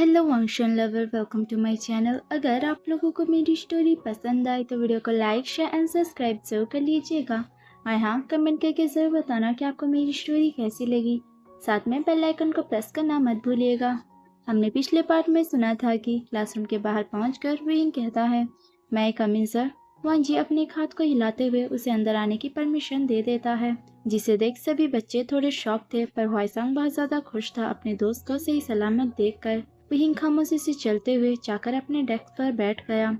Hello function lover, welcome to my channel. अगर आप लोगों को मेरी स्टोरी पसंद आए तो वीडियो को लाइक शेयर एंड सब्सक्राइब जरूर कर लीजिएगा। और हाँ, कमेंट करके ज़रूर बताना कि आपको मेरी स्टोरी कैसी लगी। साथ में बेल आइकन को प्रेस करना मत भूलिएगा। हमने पिछले पार्ट में सुना था कि क्लासरूम के बाहर पहुंचकर विंग कहता है, मैं कम इन सर। वांग जी अपने एक हाथ को हिलाते हुए उसे अंदर आने की परमिशन दे देता है, जिसे देख सभी बच्चे थोड़े शॉक थे, पर हुआइसंग बहुत ज़्यादा खुश था अपने दोस्त को सही सलामत देखकर। विंग खामोशी से चलते हुए जाकर अपने डेस्क पर बैठ गया।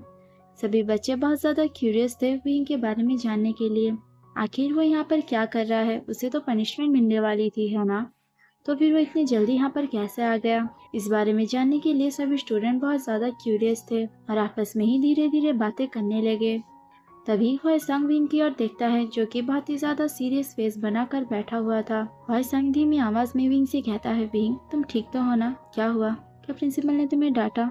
सभी बच्चे बहुत ज़्यादा क्यूरियस थे विंग के बारे में जानने के लिए। आखिर वो यहाँ पर क्या कर रहा है, उसे तो पनिशमेंट मिलने वाली थी, है ना? तो फिर वो इतनी जल्दी यहाँ पर कैसे आ गया? इस बारे में जानने के लिए सभी स्टूडेंट बहुत ज़्यादा क्यूरियस थे और आपस में ही धीरे धीरे बातें करने लगे। तभी हुआइसंग विंग की ओर देखता है, जो कि बहुत ही ज्यादा सीरियस फेस बनाकर बैठा हुआ था। हुआइसंग धीमी आवाज में विंग से कहता है, विंग तुम ठीक तो हो ना? क्या हुआ? क्या प्रिंसिपल ने तुम्हें डांटा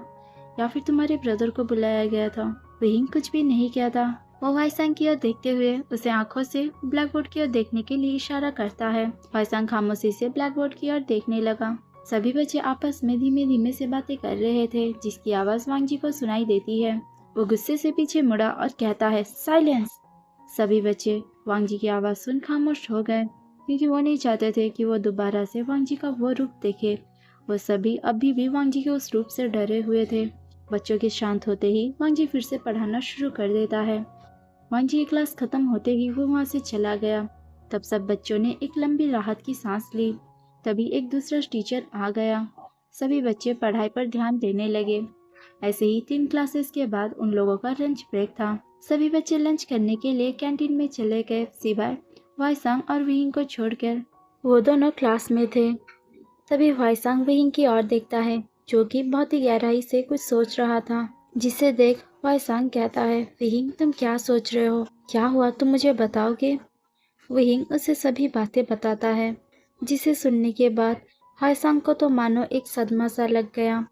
या फिर तुम्हारे ब्रदर को बुलाया गया था? विंग कुछ भी नहीं किया था। वो हुआइसंग की ओर देखते हुए उसे आंखों से ब्लैक बोर्ड की ओर देखने के लिए इशारा करता है। हुआइसंग खामोशी से ब्लैक बोर्ड की ओर देखने लगा। सभी बच्चे आपस में धीमे धीमे से बातें कर रहे थे, जिसकी आवाज वांग जी को सुनाई देती है। वो गुस्से से पीछे मुड़ा और कहता है, साइलेंस। सभी बच्चे वांग जी की आवाज सुन खामोश हो गए, क्योंकि वो नहीं चाहते थे कि वो दोबारा से वांग जी का वो रूप देखे। वो सभी अभी भी वांग जी के उस रूप से डरे हुए थे। बच्चों के शांत होते ही वांग जी फिर से पढ़ाना शुरू कर देता है। वांग जी की क्लास खत्म होते ही वो वहाँ से चला गया। तब सब बच्चों ने एक लंबी राहत की सांस ली। तभी एक दूसरा टीचर आ गया। सभी बच्चे पढ़ाई पर ध्यान देने लगे। ऐसे ही 3 क्लासेस के बाद उन लोगों का लंच ब्रेक था। सभी बच्चे लंच करने के लिए कैंटीन में चले गए, सिवाय हुआइसंग और विंग को छोड़कर। वो दोनों क्लास में थे। तभी हुआइसंग विंग की ओर देखता है, जो कि बहुत ही गहराई से कुछ सोच रहा था, जिसे देख हुआइसंग कहता है, विंग तुम क्या सोच रहे हो? क्या हुआ, तुम मुझे बताओगे? विंग उसे सभी बातें बताता है, जिसे सुनने के बाद हुआइसंग को तो मानो एक सदमा सा लग गया।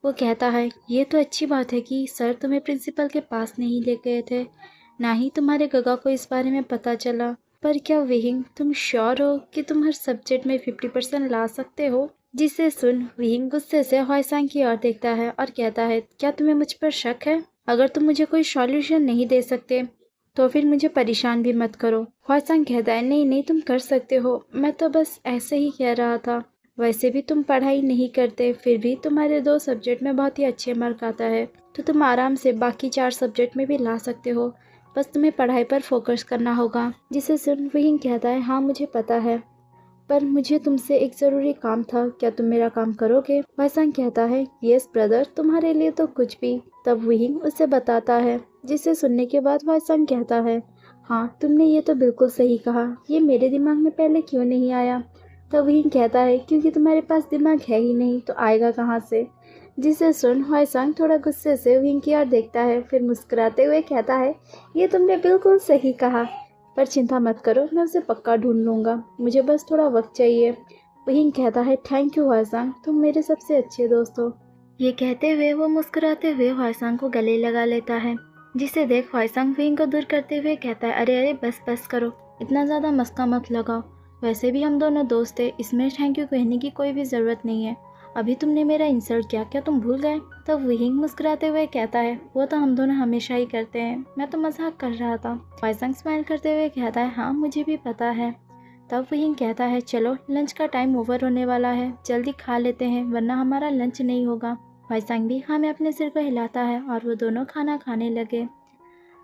वो कहता है, ये तो अच्छी बात है कि सर तुम्हें प्रिंसिपल के पास नहीं ले गए थे, ना ही तुम्हारे गगा को इस बारे में पता चला। पर क्या विंग तुम श्योर हो कि तुम हर सब्जेक्ट में 50% ला सकते हो? जिसे सुन विंग गुस्से से हुआइसंग की ओर देखता है और कहता है, क्या तुम्हें मुझ पर शक है? अगर तुम मुझे कोई सॉल्यूशन नहीं दे सकते तो फिर मुझे परेशान भी मत करो। हुआइसंग कहता है, नहीं नहीं तुम कर सकते हो, मैं तो बस ऐसे ही कह रहा था। वैसे भी तुम पढ़ाई नहीं करते, फिर भी तुम्हारे 2 सब्जेक्ट में बहुत ही अच्छे मार्क आता है, तो तुम आराम से बाकी 4 सब्जेक्ट में भी ला सकते हो। बस तुम्हें पढ़ाई पर फोकस करना होगा। जिसे सुन विंग कहता है, हाँ मुझे पता है, पर मुझे तुमसे एक ज़रूरी काम था, क्या तुम मेरा काम करोगे? हुआइसंग कहता है, यस ब्रदर, तुम्हारे लिए तो कुछ भी। तब विंग उसे बताता है, जिसे सुनने के बाद हुआइसंग कहता है, हाँ तुमने ये तो बिल्कुल सही कहा, ये मेरे दिमाग में पहले क्यों नहीं आया? तब विंग कहता है, क्योंकि तुम्हारे पास दिमाग है ही नहीं, तो आएगा कहाँ से? जिसे सुन हुआइसंग थोड़ा गुस्से से विंग की ओर देखता है, फिर मुस्कुराते हुए कहता है, ये तुमने बिल्कुल सही कहा, पर चिंता मत करो, मैं उसे पक्का ढूंढ लूँगा, मुझे बस थोड़ा वक्त चाहिए। विंग कहता है, थैंक यू हुआइसंग, तुम मेरे सबसे अच्छे दोस्त हो। ये कहते हुए वो मुस्कुराते हुए हुआइसंग को गले लगा लेता है, जिसे देख हुआइसंग विंग को दूर करते हुए कहता है, अरे अरे बस बस करो, इतना ज़्यादा मस्का मत लगाओ, वैसे भी हम दोनों दोस्त थे, इसमें थैंक यू कहने की कोई भी ज़रूरत नहीं है। अभी तुमने मेरा इंसल्ट किया, क्या तुम भूल गए? तब विंग मुस्कुराते हुए कहता है, वो तो हम दोनों हमेशा ही करते हैं, मैं तो मजाक कर रहा था। हुआइसंग स्माइल करते हुए कहता है, हाँ मुझे भी पता है। तब विंग कहता है, चलो लंच का टाइम ओवर होने वाला है, जल्दी खा लेते हैं वरना हमारा लंच नहीं होगा। हुआइसंग भी हाँ में अपने सिर को हिलाता है और वो दोनों खाना खाने लगे।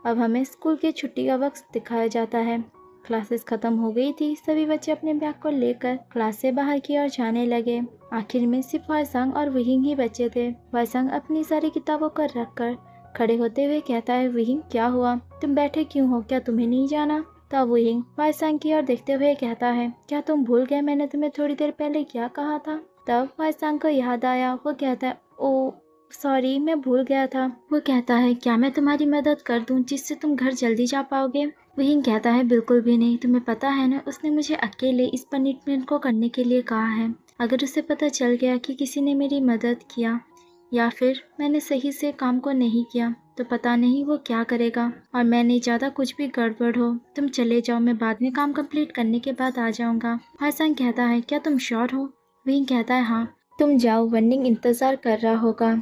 अब हमें स्कूल की छुट्टी का वक्त दिखाया जाता है। क्लासेस खत्म हो गई थी, सभी बच्चे अपने बैग को लेकर क्लास से बाहर की ओर जाने लगे। आखिर में सिर्फ हुआइसंग और विंग ही बचे थे। हुआइसंग अपनी सारी किताबों को रखकर खड़े होते हुए कहता है, विंग क्या हुआ, तुम बैठे क्यों हो, क्या तुम्हें नहीं जाना? तब विंग हुआइसंग की ओर देखते हुए कहता है, क्या तुम भूल गए मैंने तुम्हें थोड़ी देर पहले क्या कहा था? तब हुआइसंग को याद आया, वो कहता है, ओ सॉरी मैं भूल गया था। वो कहता है, क्या मैं तुम्हारी मदद कर दूं जिससे तुम घर जल्दी जा पाओगे? विंग कहता है, बिल्कुल भी नहीं, तुम्हें पता है ना, उसने मुझे अकेले इस पनिशमेंट को करने के लिए कहा है। अगर उसे पता चल गया कि किसी ने मेरी मदद किया या फिर मैंने सही से काम को नहीं किया, तो पता नहीं वो क्या करेगा, और मैं नहीं चाहता कुछ भी गड़बड़ हो। तुम चले जाओ, मैं बाद में काम कंप्लीट करने के बाद आ जाऊंगा। हुआइसंग कहता है, क्या तुम श्योर हो? विंग कहता है, हाँ तुम जाओ, वनिंग इंतज़ार कर रहा होगा।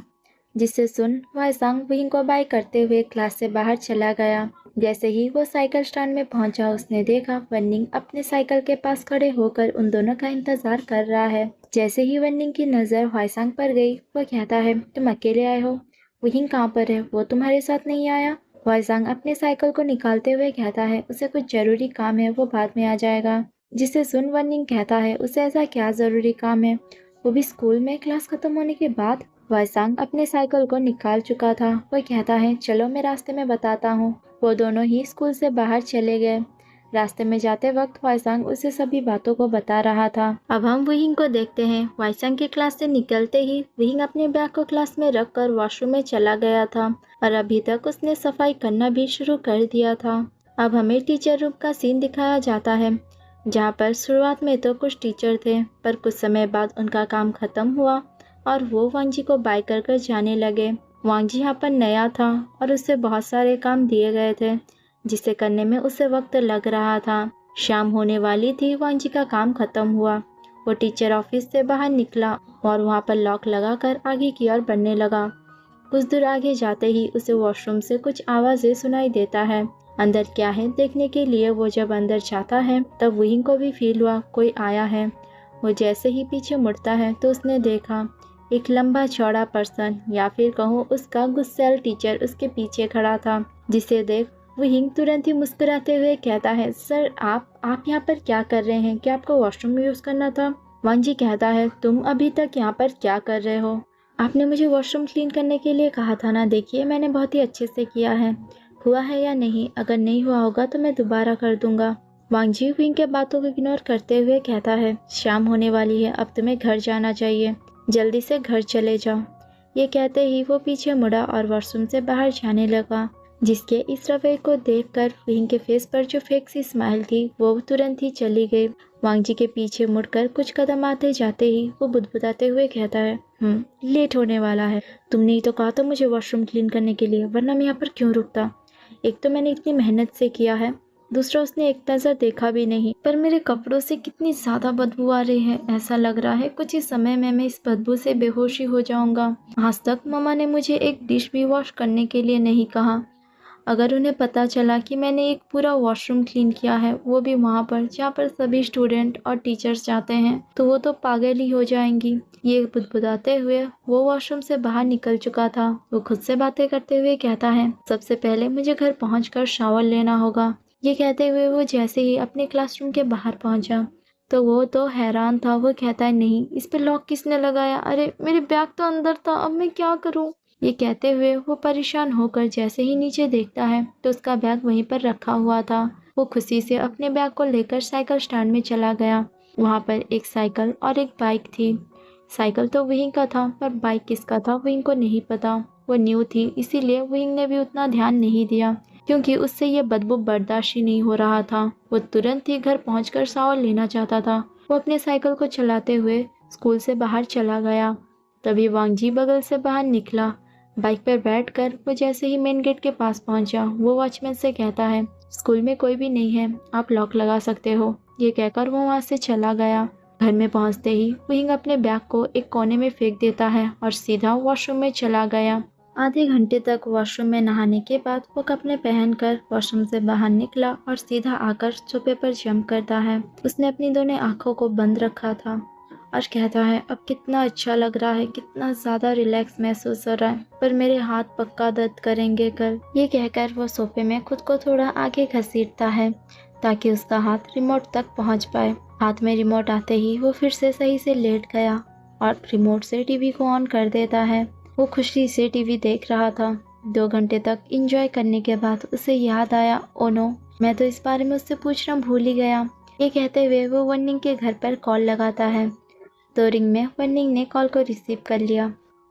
जिसे सुन वाईसांग वहिंग को बाय करते हुए क्लास से बाहर चला गया। जैसे ही वो साइकिल स्टैंड में पहुंचा, उसने देखा वनिंग अपने साइकिल के पास खड़े होकर उन दोनों का इंतजार कर रहा है। जैसे ही वनिंग की नज़र वाईसांग पर गई, वो कहता है, तुम अकेले आए हो? वहिंग कहाँ पर है? वो तुम्हारे साथ नहीं आया? वाईसांग अपने साइकिल को निकालते हुए कहता है, उसे कुछ जरूरी काम है, वो बाद में आ जाएगा। जिसे सुन वनिंग कहता है, उसे ऐसा क्या जरूरी काम है, वो भी स्कूल में क्लास खत्म होने के बाद? वाईसांग अपने साइकिल को निकाल चुका था। वो कहता है, चलो मैं रास्ते में बताता हूँ। वो दोनों ही स्कूल से बाहर चले गए। रास्ते में जाते वक्त वाईसांग उसे सभी बातों को बता रहा था। अब हम वहिंग को देखते हैं। वाईसांग की क्लास से निकलते ही वहिंग अपने बैग को क्लास में रखकर वॉशरूम में चला गया था और अभी तक उसने सफाई करना भी शुरू कर दिया था। अब हमें टीचर रूम का सीन दिखाया जाता है, जहाँ पर शुरुआत में तो कुछ टीचर थे, पर कुछ समय बाद उनका काम खत्म हुआ और वो वांगजी को बाय कर जाने लगे। वांगजी यहाँ पर नया था और उससे बहुत सारे काम दिए गए थे, जिसे करने में उसे वक्त लग रहा था। शाम होने वाली थी, वांगजी का काम खत्म हुआ। वो टीचर ऑफिस से बाहर निकला और वहाँ पर लॉक लगाकर आगे की ओर बढ़ने लगा। कुछ दूर आगे जाते ही उसे वॉशरूम से कुछ आवाजें सुनाई देता है। अंदर क्या है देखने के लिए वो जब अंदर जाता है, तब वहिंग को भी फील हुआ कोई आया है। वो जैसे ही पीछे मुड़ता है तो उसने देखा एक लंबा चौड़ा पर्सन, या फिर कहूँ उसका गुस्सैल टीचर उसके पीछे खड़ा था। जिसे देख वहिंग तुरंत ही मुस्कुराते हुए कहता है, सर आप यहाँ पर क्या कर रहे हैं? क्या आपको वॉशरूम यूज करना था? वांगजी कहता है, तुम अभी तक यहाँ पर क्या कर रहे हो? आपने मुझे वॉशरूम क्लीन करने के लिए कहा था ना। देखिए, मैंने बहुत ही अच्छे से किया है। हुआ है या नहीं? अगर नहीं हुआ होगा तो मैं दोबारा कर दूंगा। वांगजी वहिंग के बातों को इग्नोर करते हुए कहता है, शाम होने वाली है, अब तुम्हें घर जाना चाहिए, जल्दी से घर चले जाओ। ये कहते ही वो पीछे मुड़ा और वॉशरूम से बाहर जाने लगा। जिसके इस रवैये को देखकर वहिंग के फेस पर जो फेक सी स्माइल थी वो तुरंत ही चली गई। वांगजी के पीछे मुड़कर कुछ कदम आते जाते ही वो बुदबुदाते हुए कहता है, लेट होने वाला है। तुमने ही तो कहा था मुझे वॉशरूम क्लीन करने के लिए, वरना मैं यहाँ पर क्यों रुकता? एक तो मैंने इतनी मेहनत से किया है, दूसरा उसने एक नज़र देखा भी नहीं। पर मेरे कपड़ों से कितनी ज़्यादा बदबू आ रही है। ऐसा लग रहा है कुछ ही समय में मैं इस बदबू से बेहोशी हो जाऊंगा। आज तक मम्मा ने मुझे एक डिश भी वॉश करने के लिए नहीं कहा। अगर उन्हें पता चला कि मैंने एक पूरा वॉशरूम क्लीन किया है, वो भी वहाँ पर जहाँ पर सभी स्टूडेंट और टीचर्स जाते हैं, तो वो तो पागल ही हो जाएंगी। ये बुदबुदाते हुए वो वॉशरूम से बाहर निकल चुका था। वो खुद से बातें करते हुए कहता है, सबसे पहले मुझे घर पहुंचकर शावर लेना होगा। ये कहते हुए वो जैसे ही अपने क्लासरूम के बाहर पहुंचा तो वो तो हैरान था। वो कहता है, नहीं, इस पे लॉक किसने लगाया? अरे मेरे बैग तो अंदर था, अब मैं क्या करूं? ये कहते हुए वो परेशान होकर जैसे ही नीचे देखता है तो उसका बैग वहीं पर रखा हुआ था। वो खुशी से अपने बैग को लेकर साइकिल स्टैंड में चला गया। वहाँ पर एक साइकिल और एक बाइक थी। साइकिल तो वहीं का था, पर बाइक किसका था वहीं को नहीं पता। वो न्यू थी, इसीलिए वहीं ने भी उतना ध्यान नहीं दिया, क्योंकि उससे ये बदबू बर्दाश्त ही नहीं हो रहा था। वो तुरंत ही घर पहुंचकर शावर लेना चाहता था। वो अपने साइकिल को चलाते हुए स्कूल से बाहर चला गया। तभी वांगजी बगल से बाहर निकला। बाइक पर बैठकर वो जैसे ही मेन गेट के पास पहुंचा, वो वॉचमैन से कहता है, स्कूल में कोई भी नहीं है, आप लॉक लगा सकते हो। ये कहकर वो वहाँ से चला गया। घर में पहुंचते ही वहिंग अपने बैग को एक कोने में फेंक देता है और सीधा वॉशरूम में चला गया। आधे घंटे तक वॉशरूम में नहाने के बाद वो कपड़े पहनकर वॉशरूम से बाहर निकला और सीधा आकर सोफे पर जंप करता है। उसने अपनी दोनों आंखों को बंद रखा था और कहता है, अब कितना अच्छा लग रहा है, कितना ज़्यादा रिलैक्स महसूस हो रहा है, पर मेरे हाथ पक्का दर्द करेंगे कल। ये कहकर वो सोफे में खुद को थोड़ा आगे घसीटता है ताकि उसका हाथ रिमोट तक पहुंच पाए। हाथ में रिमोट आते ही वो फिर से सही से लेट गया और रिमोट से टीवी को ऑन कर देता है। वो खुशी से टीवी देख रहा था। 2 घंटे तक एंजॉय करने के बाद उसे याद आया, ओ नो, मैं तो इस बारे में उससे पूछना भूल ही गया। ये कहते हुए वो वनिंग के घर पर कॉल लगाता है। तो रिंग में वनिंग ने कॉल को रिसीव कर लिया।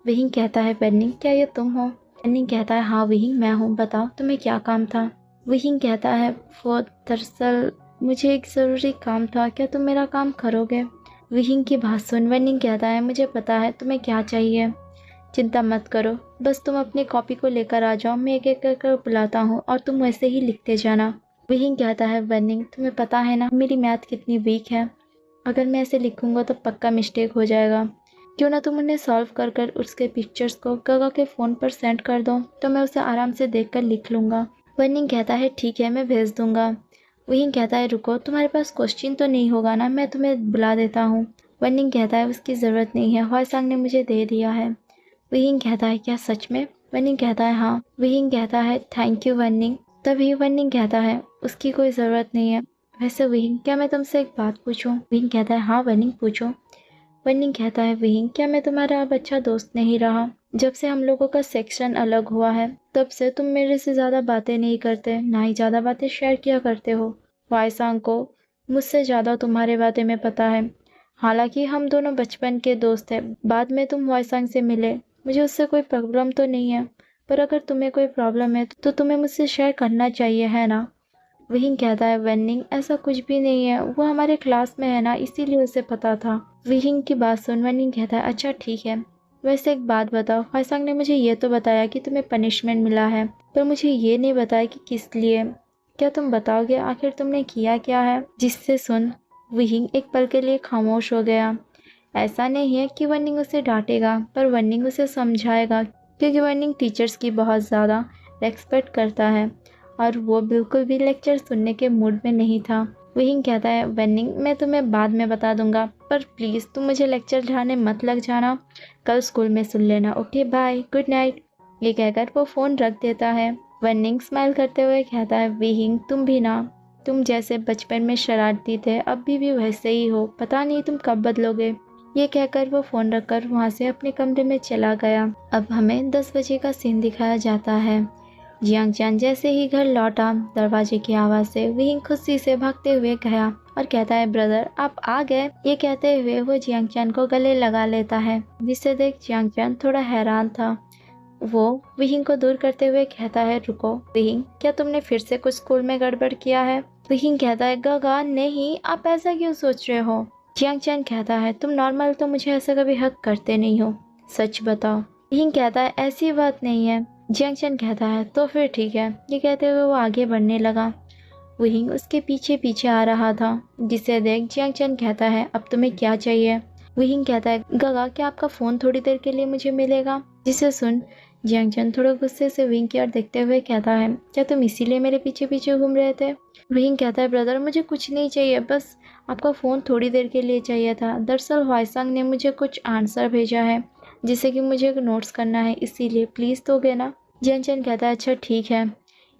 वहिंग कहता है, वनिंग क्या ये तुम हो? वनिंग कहता है, हाँ वहिंग मैं हूँ, बताओ तुम्हें क्या काम था? वहिंग कहता है, वो दरअसल मुझे एक ज़रूरी काम था, क्या तुम मेरा काम करोगे? वहिंग की बात सुन वनिंग कहता है, मुझे पता है तुम्हें क्या चाहिए, चिंता मत करो, बस तुम अपनी कॉपी को लेकर आ जाओ, मैं एक एक कर बुलाता हूँ और तुम वैसे ही लिखते जाना। वहिंग कहता है, वनिंग तुम्हें पता है ना मेरी मैथ कितनी वीक है, अगर मैं ऐसे लिखूंगा तो पक्का मिस्टेक हो जाएगा। क्यों ना तुम उन्हें सॉल्व कर कर उसके पिक्चर्स को गगा के फ़ोन पर सेंड कर दो, तो मैं उसे आराम से देखकर लिख लूँगा। वनिंग कहता है ठीक है, मैं भेज दूँगा। वहींग कहता है रुको, तुम्हारे पास क्वेश्चन तो नहीं होगा ना, मैं तुम्हें बुला देता हूँ। वनिंग कहता है उसकी ज़रूरत नहीं है, ह्वाइसांग ने मुझे दे दिया है। वहींग कहता है क्या सच में? वनिंग कहता है हाँ। वहींग कहता है थैंक यू वनिंग। तभी वनिंग कहता है उसकी कोई ज़रूरत नहीं है। वैसे वहींग, क्या मैं तुमसे एक बात पूछूं? वहींग कहता है हाँ वनिंग पूछो। वनिंग कहता है वहींग, क्या मैं तुम्हारा अब अच्छा दोस्त नहीं रहा? जब से हम लोगों का सेक्शन अलग हुआ है तब से तुम मेरे से ज़्यादा बातें नहीं करते, ना ही ज़्यादा बातें शेयर किया करते हो। ह्वाइसांग को मुझसे ज़्यादा तुम्हारे बारे में पता है। हालांकि हम दोनों बचपन के दोस्त हैं। बाद में तुम ह्वाइसांग से मिले, मुझे उससे कोई प्रॉब्लम तो नहीं है, पर अगर तुम्हें कोई प्रॉब्लम है तो तुम्हें मुझसे शेयर करना चाहिए, है ना? वहींग कहता है वनिंग, ऐसा कुछ भी नहीं है, वो हमारे क्लास में है ना, इसीलिए उसे पता था। वहींग की बात सुन वनिंग कहता है अच्छा ठीक है, वैसे एक बात बताओ, ह्वाइसांग ने मुझे ये तो बताया कि तुम्हें पनिशमेंट मिला है, पर मुझे ये नहीं बताया कि किस लिए। क्या तुम बताओगे आखिर तुमने किया क्या है? जिससे सुन वहींग एक पल के लिए खामोश हो गया। ऐसा नहीं है कि वनिंग उसे डांटेगा, पर वनिंग उसे समझाएगा, क्योंकि वनिंग टीचर्स की बहुत ज़्यादा रेस्पेक्ट करता है और वो बिल्कुल भी लेक्चर सुनने के मूड में नहीं था। वहींग कहता है वनिंग, मैं तुम्हें बाद में बता दूंगा, पर प्लीज़ तुम मुझे लेक्चर ढाने मत लग जाना, कल स्कूल में सुन लेना। Okay bye, good night. ये कहकर वो फ़ोन रख देता है। वनिंग स्माइल करते हुए कहता है वहींग, तुम भी ना, तुम जैसे बचपन में शरारती थे अभी भी वैसे ही हो, पता नहीं तुम कब बदलोगे। ये कहकर वो फ़ोन रखकर वहाँ से अपने कमरे में चला गया। अब हमें 10 बजे का सीन दिखाया जाता है। जियांग चैन जैसे ही घर लौटा, दरवाजे की आवाज़ से वहींग खुशी से भागते हुए गया और कहता है ब्रदर आप आ गए। ये कहते हुए वो जियांग चैन को गले लगा लेता है, जिसे देख जियांग चैन थोड़ा हैरान था। वो वहींग को दूर करते हुए कहता है रुको वहींग, क्या तुमने फिर से कुछ स्कूल में गड़बड़ किया है? वहींग कहता है गगा नहीं, आप ऐसा क्यों सोच रहे हो? जियांग चैन कहता है तुम नॉर्मल तो मुझे ऐसा कभी हक करते नहीं हो, सच बताओ। वहींग कहता है ऐसी बात नहीं है। जियांग चैन कहता है तो फिर ठीक है। ये कहते हुए वो आगे बढ़ने लगा। वहींग उसके पीछे पीछे आ रहा था, जिसे देख जियांग चैन कहता है अब तुम्हें क्या चाहिए? वहींग कहता है गगा, क्या आपका फ़ोन थोड़ी देर के लिए मुझे मिलेगा? जिसे सुन जियांग चैन थोड़ा गुस्से से वहींग की ओर देखते हुए कहता है क्या तुम इसीलिए मेरे पीछे पीछे घूम रहे थे? वहींग कहता है ब्रदर मुझे कुछ नहीं चाहिए, बस आपका फ़ोन थोड़ी देर के लिए चाहिए था। दरअसल ह्वाइसांग ने मुझे कुछ आंसर भेजा है जिसे कि मुझे नोट्स करना है, इसीलिए प्लीज़ दोगे ना? जियांग चैन कहता है अच्छा ठीक है,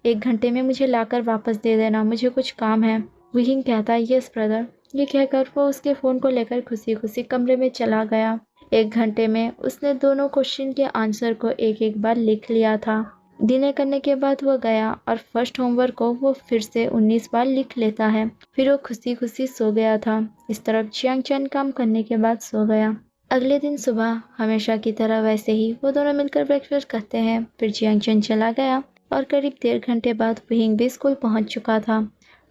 1 घंटे में मुझे लाकर वापस दे देना, मुझे कुछ काम है। वहींग कहता है यस ब्रदर। ये कहकर वो उसके फ़ोन को लेकर खुशी खुशी कमरे में चला गया। 1 घंटे में उसने दोनों क्वेश्चन के आंसर को एक एक बार लिख लिया था। डिनर करने के बाद वो गया और फर्स्ट होमवर्क को वो फिर से 19 बार लिख लेता है। फिर वो खुशी खुशी सो गया था। इस तरफ जियांग चैन काम करने के बाद सो गया। अगले दिन सुबह हमेशा की तरह वैसे ही वो दोनों मिलकर ब्रेकफास्ट करते हैं। फिर जियांग चैन चला गया और करीब 1.5 घंटे बाद वहींग भी स्कूल पहुंच चुका था।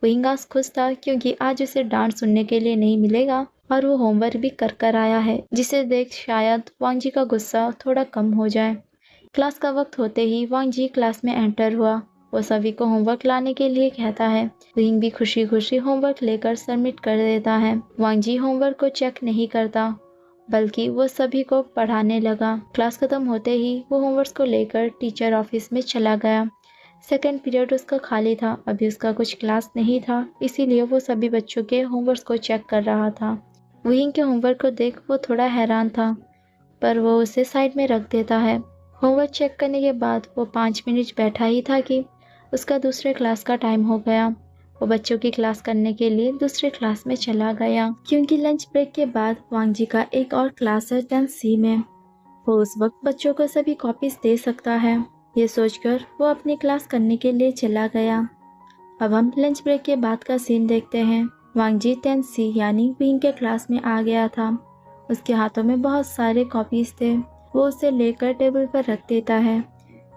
वहींग आज खुश था क्योंकि आज उसे डांट सुनने के लिए नहीं मिलेगा और वो होमवर्क भी कर आया है, जिसे देख शायद वांग जी का गुस्सा थोड़ा कम हो जाए। क्लास का वक्त होते ही वांग जी क्लास में एंटर हुआ। वो सभी को होमवर्क लाने के लिए कहता है। वहींग भी खुशी खुशी होमवर्क लेकर सबमिट कर देता है। वांग जी होमवर्क को चेक नहीं करता, बल्कि वो सभी को पढ़ाने लगा। क्लास खत्म होते ही वो होमवर्क को लेकर टीचर ऑफिस में चला गया। सेकंड पीरियड उसका खाली था, अभी उसका कुछ क्लास नहीं था, इसीलिए वो सभी बच्चों के होमवर्क को चेक कर रहा था। वहींग के होमवर्क को देख वो थोड़ा हैरान था, पर वो उसे साइड में रख देता है। होमवर्क चेक करने के बाद वो 5 मिनट बैठा ही था कि उसका दूसरे क्लास का टाइम हो गया। वो बच्चों की क्लास करने के लिए दूसरे क्लास में चला गया, क्योंकि लंच ब्रेक के बाद वांग जी का एक और क्लास है 10C में। वो उस वक्त बच्चों को सभी कॉपीज दे सकता है। ये सोचकर वो अपनी क्लास करने के लिए चला गया। अब हम लंच ब्रेक के बाद का सीन देखते हैं। वांग जी 10C यानी वहींग के क्लास में आ गया था। उसके हाथों में बहुत सारे कॉपीज थे। वो उसे लेकर टेबल पर रख देता है।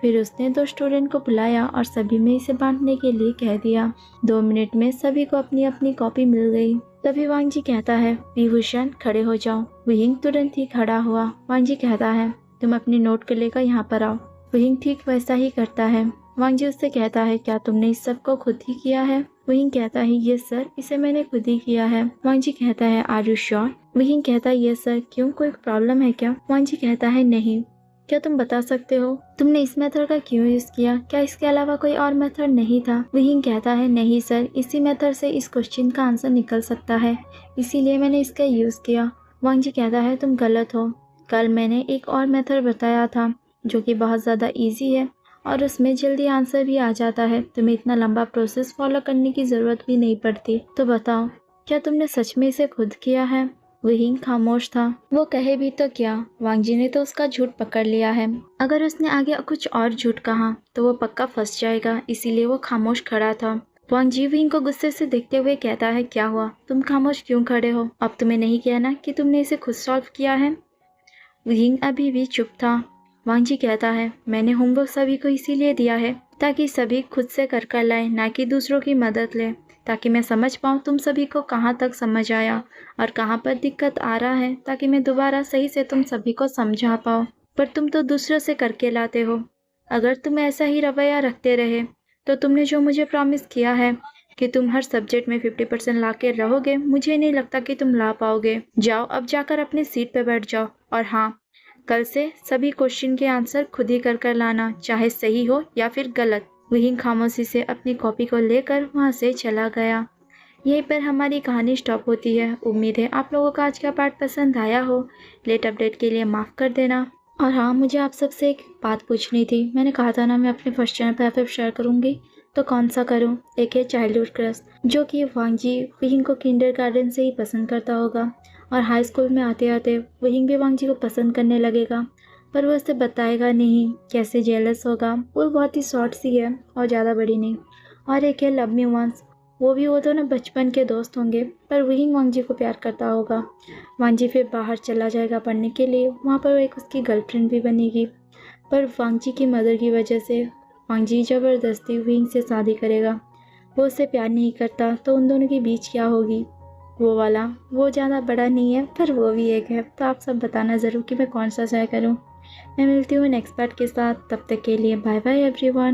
फिर उसने 2 स्टूडेंट को बुलाया और सभी में इसे बांटने के लिए कह दिया। 2 मिनट में सभी को अपनी अपनी कॉपी मिल गई। तभी वांग जी कहता है विभूषण खड़े हो जाओ। वहींग तुरंत ही खड़ा हुआ। वांग जी कहता है तुम अपनी नोट को लेकर यहाँ पर आओ। वहींग ठीक वैसा ही करता है। वांग जी उससे कहता है क्या तुमने इस सब को खुद ही किया है? वहींग कहता है यस सर, इसे मैंने खुद ही किया है। वांग जी कहता है आर यू श्योर? वहींग कहता है यस सर, क्यों कोई प्रॉब्लम है क्या? वांग जी कहता है नहीं। क्या तुम बता सकते हो तुमने इस मेथड का क्यों यूज किया? क्या इसके अलावा कोई और मेथड नहीं था? वहींग कहता है नहीं सर, इसी मेथड से इस क्वेश्चन का आंसर निकल सकता है, इसीलिए मैंने इसका यूज किया। वांग जी कहता है तुम गलत हो, कल मैंने एक और मेथड बताया था जो कि बहुत ज़्यादा इजी है और उसमें जल्दी आंसर भी आ जाता है, तुम्हें इतना लंबा प्रोसेस फॉलो करने की ज़रूरत भी नहीं पड़ती। तो बताओ क्या तुमने सच में इसे खुद किया है? वहींग खामोश था। वो कहे भी तो क्या, वांग जी ने तो उसका झूठ पकड़ लिया है। अगर उसने आगे कुछ और झूठ कहा तो वो पक्का फंस जाएगा, इसीलिए वो खामोश खड़ा था। वांग जी वहींग को गुस्से से देखते हुए कहता है क्या हुआ, तुम खामोश क्यों खड़े हो? अब तुम्हें नहीं कहना कि तुमने इसे खुद सॉल्व किया है? वहींग अभी भी चुप था। वांग जी कहता है मैंने होमवर्क सभी को इसीलिए दिया है ताकि सभी खुद से कर लाए, ना कि दूसरों की मदद ले, ताकि मैं समझ पाऊँ तुम सभी को कहाँ तक समझ आया और कहाँ पर दिक्कत आ रहा है, ताकि मैं दोबारा सही से तुम सभी को समझा पाऊँ। पर तुम तो दूसरों से करके लाते हो। अगर तुम ऐसा ही रवैया रखते रहे तो तुमने जो मुझे प्रॉमिस किया है कि तुम हर सब्जेक्ट में 50% ला के रहोगे, मुझे नहीं लगता कि तुम ला पाओगे। जाओ अब जाकर अपनी सीट पर बैठ जाओ, और हाँ, कल से सभी क्वेश्चन के आंसर खुद ही कर लाना, चाहे सही हो या फिर गलत। वहींग खामोशी से अपनी कॉपी को लेकर वहाँ से चला गया। यहीं पर हमारी कहानी स्टॉप होती है। उम्मीद है आप लोगों को आज का पार्ट पसंद आया हो। लेट अपडेट के लिए माफ़ कर देना। और हाँ, मुझे आप सबसे एक बात पूछनी थी। मैंने कहा था ना मैं अपने फर्स्ट चैनल पर FF शेयर करूँगी, तो कौन सा करूँ? एक है चाइल्डहुड क्रश, जो कि वांग जी वहींग को किंडरगार्टन से ही पसंद करता होगा और हाई स्कूल में आते आते वहींग भी वांग जी को पसंद करने लगेगा, पर वो उसे बताएगा नहीं, कैसे जेलस होगा। वो बहुत ही शॉर्ट सी है और ज़्यादा बड़ी नहीं। और एक है लव मी वंस, वो दोनों बचपन के दोस्त होंगे, पर वहींग वांग जी को प्यार करता होगा। वांग जी फिर बाहर चला जाएगा पढ़ने के लिए, वहाँ पर एक उसकी गर्लफ्रेंड भी बनेगी, पर वांग जी की मदर की वजह से वांग जी ज़बरदस्ती वहींग से शादी करेगा। वो उससे प्यार नहीं करता, तो उन दोनों के बीच क्या होगी वो वाला। वो ज़्यादा बड़ा नहीं है, पर वो भी एक है। तो आप सब बताना ज़रूर कि मैं कौन सा शेयर करूँ। मैं मिलती हूँ नेक्स्ट पार्ट के साथ, तब तक के लिए बाय बाय एवरीवन।